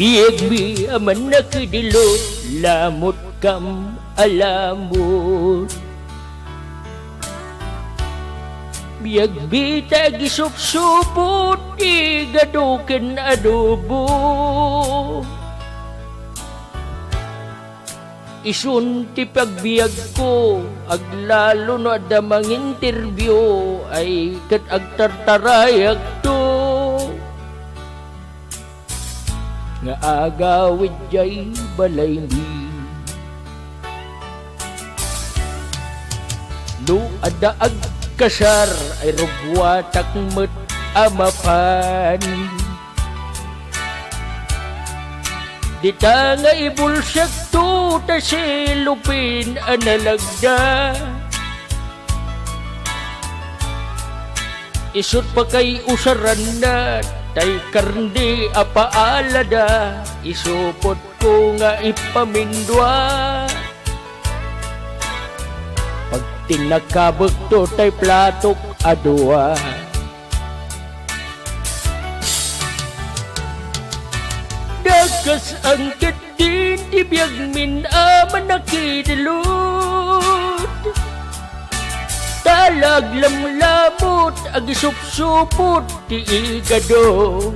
Iyagbi aman nakidilot, lamot kam alamot. Biyagbi tagi supsupot, igadukin adobo. Isun ti pagbiag ko, aglalo no adamang interview, ay kat agtartarayag to. Nga agawid jay balay ni no ada agkasar ay rubwatak met amapan. Di ta nga ibulsyak to ta silupin analagda. Isut pa kay usaran na tay karndi apaalada, isupot ko nga ipamindwa. Pag tinakabag to tay platok adwa. Dagas ang katin tibiyag min aman nakidalot. Talag lamlamot agisupsupot ti igado.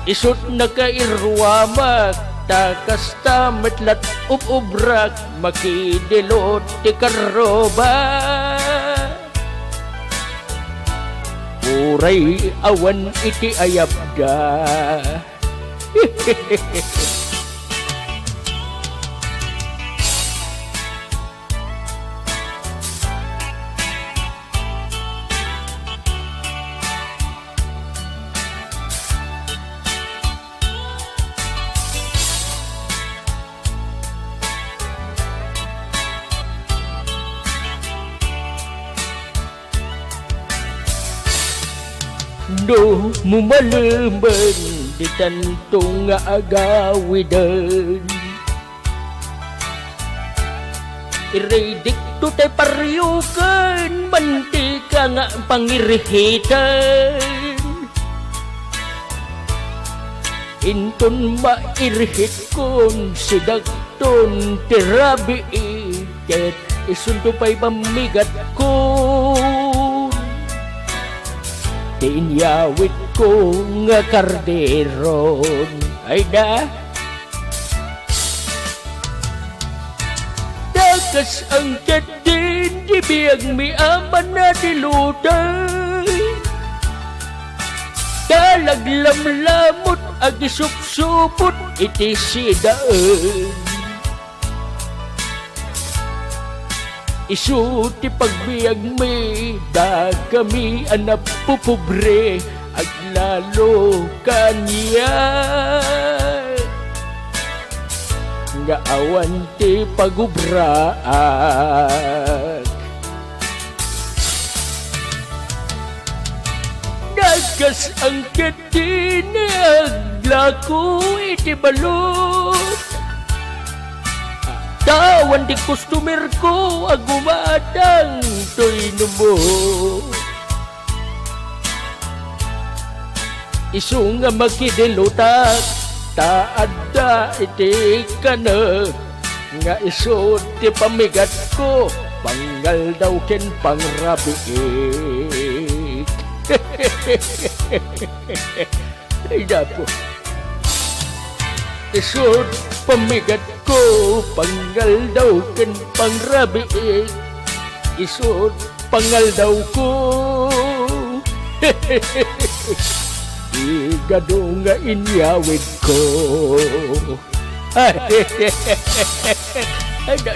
Isut na kairwamak takas tamatlat ubrak makidilot ti karoba. Uray awan iti ayabda. Do mumalamban di tanto nga agawidan. Iridik to tay paryukan, mantika nga pangirihitan. Inton mairihit kon sidagton tirabi iket, isunto pa'y pamigat ko. Tinyawit ko nga karderon ay da. Dakas ang katin di biyag mi aman na dilutay. Talaglamlamot agisupsupot iti sidaan. Isu ti pagbiag mi da kami anap pupubre aglalo kanya. Nga awan ti pagubraak. Dagas ang katinag lako iti balot. Tawan di customer ko agumadang to'y numo. Isu nga makidilutak taada iti kana. Nga isu ti pamigat ko panggal daw ken pangrabiik. Ay dapo isu pamigat ko panggal daw ken pangrabiik. Isut pangal daw ko. Igado nga inyawid ko. Ay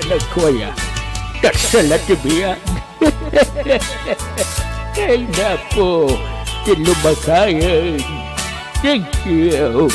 nagkuya kasalat tibiyan. Ay napo tinumakayan. Thank you.